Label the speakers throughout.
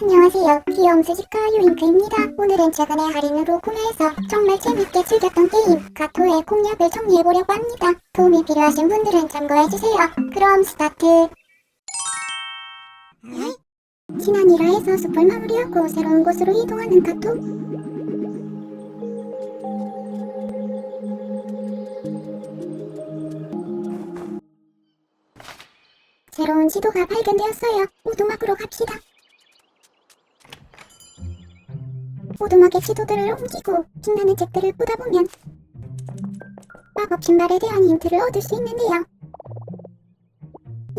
Speaker 1: 안녕하세요. 귀여움 수집가 요잉크입니다. 오늘은 최근에 할인으로 구매해서 정말 재밌게 즐겼던 게임 가토의攻略을 정리해보려고 합니다. 도움이 필요하신 분들은 참고해주세요. 그럼 스타트! 지난 1화에서 숲을 마무리하고 새로운 곳으로 이동하는 가토. 새로운 지도가 발견되었어요. 오두막으로 갑시다. 오두막의 지도들을 옮기고 빛나는 책들을 보다 보면 마법 신발에 대한 힌트를 얻을 수 있는데요.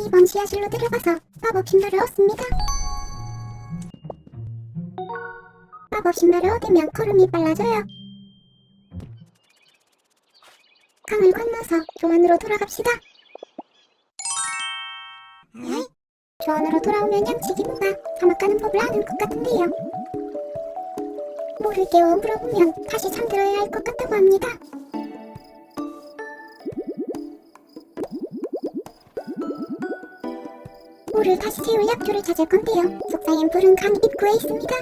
Speaker 1: 이번 지하실로 들어가서 마법 신발을 얻습니다. 마법 신발을 얻으면 걸음이 빨라져요. 강을 건너서 교환으로 돌아갑시다. 교환으로 돌아오면 양치기부가 사막 가는 법을 아는 것 같은데요. 모를 깨워 물어보면 다시 잠들어야 할 것 같다고 합니다. 물을 다시 채울 약초를 찾을 건데요. 속삭임 불은 강 입구에 있습니다.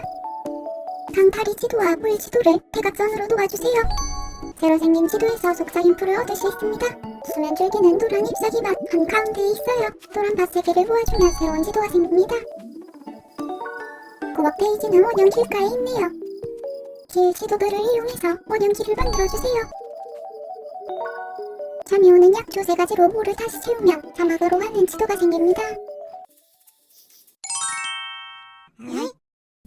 Speaker 1: 강 다리 지도와 물 지도를 대각선으로 놓아주세요. 새로 생긴 지도에서 속삭임풀을 얻을 수 있습니다. 수면 줄기는 노란 잎사귀밭 한가운데에 있어요. 노란 밭 3개를 모아주면 새로운 지도가 생깁니다. 고박 데이지는 원형 길가에 있네요. 길 지도들을 이용해서 원형 길을 만들어주세요. 잠이 오는 약초 3가지로 물을 다시 채우면 사막으로 가는 지도가 생깁니다.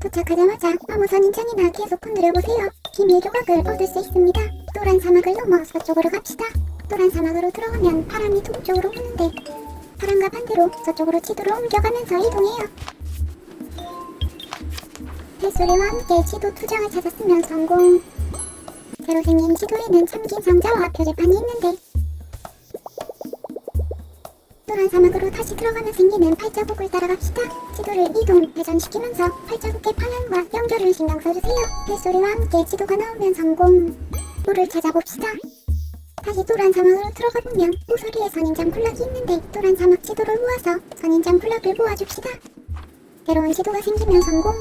Speaker 1: 도착하자마자 아무 선인장이나 계속 건드려보세요. 기밀 조각을 얻을 수 있습니다. 노란 사막을 넘어 서쪽으로 갑시다. 노란 사막으로 들어가면 바람이 동쪽으로 부는데 바람과 반대로 저쪽으로 지도를 옮겨가면서 이동해요. 벨소리와 함께 지도 2장을 찾았으면 성공. 새로 생긴 지도에는 잠긴 상자와 표지판이 있는데 노란 사막으로 다시 들어가면 생기는 발자국을 따라갑시다. 지도를 이동, 회전시키면서 발자국의 방향과 연결을 신경 써주세요. 벨소리와 함께 지도가 나오면 성공. 물을 찾아봅시다. 다시 노란 사막으로 들어가보면 모서리에 선인장 블럭이 있는데 노란 사막 지도를 모아서 선인장 블럭을 모아줍시다. 새로운 지도가 생기면 성공.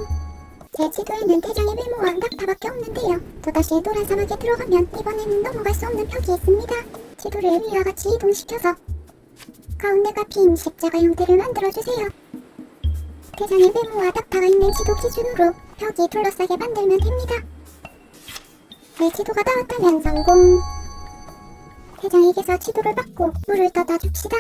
Speaker 1: 제 지도에는 대장의 메모와 낙타밖에 없는데요. 또다시 노란 사막에 들어가면 이번에는 넘어갈 수 없는 벽이 있습니다. 지도를 위와 같이 이동시켜서 가운데가 빈 십자가 형태를 만들어주세요. 대장의 메모와 낙타가 있는 지도 기준으로 벽이 둘러싸게 만들면 됩니다. 내 지도가 나왔다면 성공. 대장에게서 지도를 받고 물을 떠다 줍시다.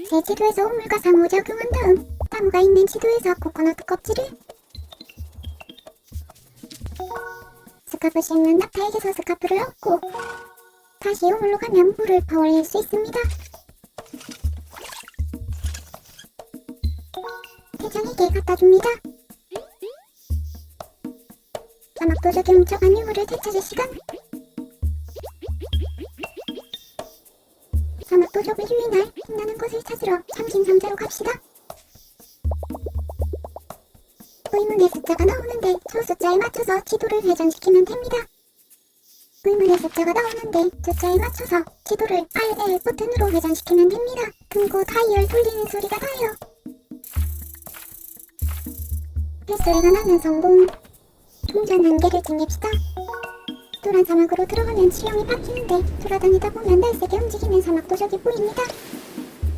Speaker 1: 제 지도에서 우물과 상호 적용한 다음 나무가 있는 지도에서 코코넛 껍질을 스카프 씹는 낙타에게서 스카프를 얻고 다시 우물로 가면 물을 퍼올릴 수 있습니다. 대장에게 갖다줍니다. 사막 도적에 훔쳐간 유물을 되찾을 시간. 사막 도적을 유인할 빛나는 것을 찾으러 잠긴 상자로 갑시다. 의문의 숫자가 나오는데 저 숫자에 맞춰서 지도를 회전시키면 됩니다. 의문의 숫자가 나오는데 숫자에 맞춰서 지도를 RL 버튼으로 회전시키면 됩니다. 금고 다이얼 돌리는 소리가 나요. 벨소리가 나면 성공. 동전 1개를 챙깁시다. 노란 사막으로 들어가면 지형이 바뀌는데 돌아다니다 보면 날쌔게 움직이는 사막 도적이 보입니다.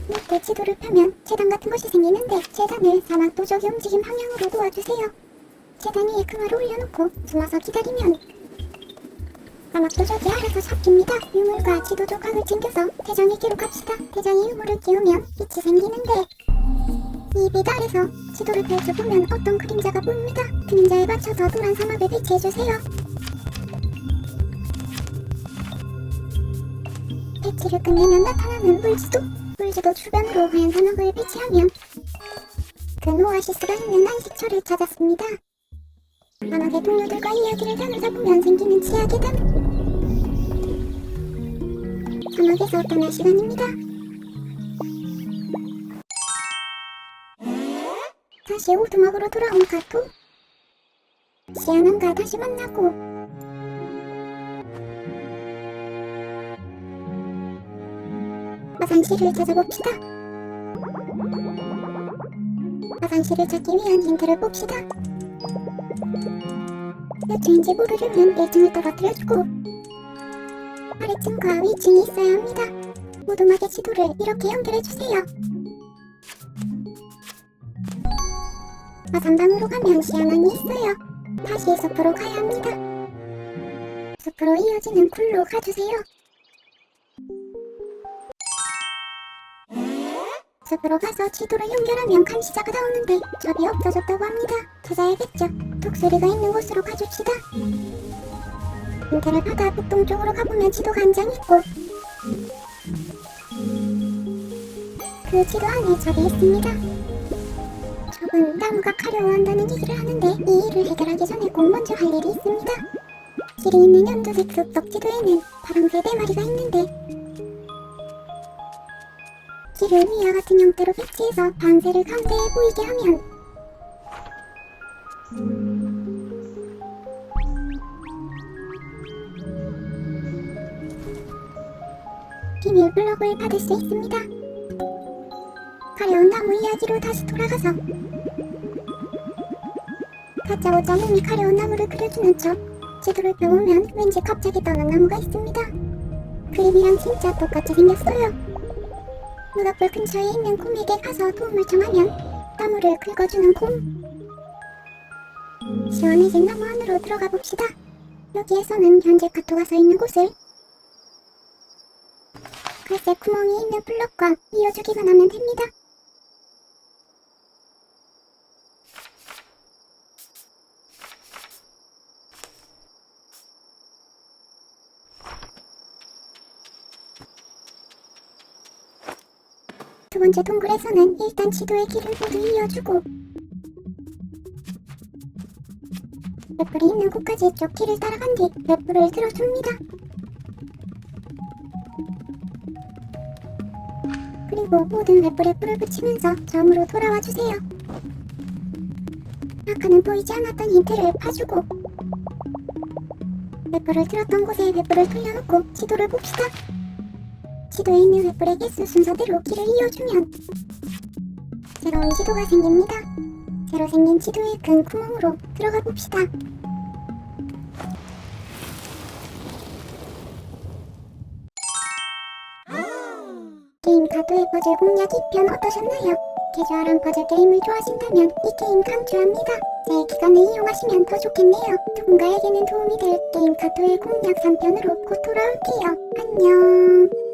Speaker 1: 밑에 지도를 펴면 재단 같은 것이 생기는데 재단을 사막 도적이 움직임 방향으로 놓아주세요. 재단 위에 금화를 올려놓고 숨어서 기다리면 사막 도적이 알아서 잡힙니다. 유물과 지도 조각을 챙겨서 대장에게로 갑시다. 대장이 유물을 끼우면 빛이 생기는데 이 빛 아래서 지도를 펼쳐보면 어떤 그림자가 보입니다. 그림자에 맞춰서 노란 사막을 배치해주세요. 배치를 끝내면 나타나는 물지도. 물지도 주변으로 하얀 사막을 배치하면 큰 오아시스가 있는 안식처를 찾았습니다. 사막의 동료들과 이야기를 나누다 보면 생기는 지하 계단. 사막에서 떠날 시간입니다. 다시 오두막으로 돌아온 가토. 시아남과 다시 만나고 화장실을 찾아봅시다. 방실을 찾기 위한 힌트를 봅시다. 몇 층인지 모르려면 1층을 떨어뜨려주고 아래층과 위층이 있어야 합니다. 모둠하게 지도를 이렇게 연결해주세요. 마산방으로 가면 시야난이 있어요. 다시 숲으로 가야 합니다. 숲으로 이어지는 굴로 가주세요. 숲으로 가서 지도를 연결하면 감시자가 나오는데 접이 없어졌다고 합니다. 찾아야겠죠. 독수리가 있는 곳으로 가줍시다. 힌트를 받아 북동쪽으로 가보면 지도가 한 장 있고 그 지도 안에 접이 있습니다. 접은 나무가 가려워한다는 얘기를 하는데 이 일을 해결하기 전에 꼭 먼저 할 일이 있습니다. 길이 있는 연두색 숲속 지도에는 파랑새 4마리가 있는데 길을 위와 같은 형태로 배치해서 방새를 가운데에 보이게 하면 비밀 블록을 받을 수 있습니다. 가려운 나무 이야기로 다시 돌아가서 다짜고짜 몸이 가려운 나무를 그려주는 척 지도를 펴보면 왠지 갑자기 떠난 나무가 있습니다. 그림이랑 진짜 똑같이 생겼어요. 눈앞불 근처에 있는 곰에게 가서 도움을 청하면 나무를 긁어주는 곰. 시원해진 나무 안으로 들어가 봅시다. 여기에서는 현재 카토가 서 있는 곳을 갈색 구멍이 있는 블럭과 이어주기만 하면 됩니다. 두 번째 동굴에서는 일단 지도의 길을 모두 이어주고 횃불이 있는 곳까지 쭉 길을 따라간 뒤 횃불을 들어줍니다. 그리고 모든 횃불에 불을 붙이면서 점으로 돌아와 주세요. 아까는 보이지 않았던 힌트를 파주고 횃불을 들었던 곳에 횃불을 돌려놓고 지도를 봅시다. 지도에 있는 횃불의 개수 순서대로 길을 이어주면 새로운 지도가 생깁니다. 새로 생긴 지도의 큰 구멍으로 들어가 봅시다. 게임 가도의 퍼즐 공략 2편 어떠셨나요? 캐주얼한 퍼즐 게임을 좋아하신다면 이 게임 강추합니다. 제 기간을 이용하시면 더 좋겠네요. 누군가에게는 도움이 될 게임 가도의 공략 3편으로 곧 돌아올게요. 안녕.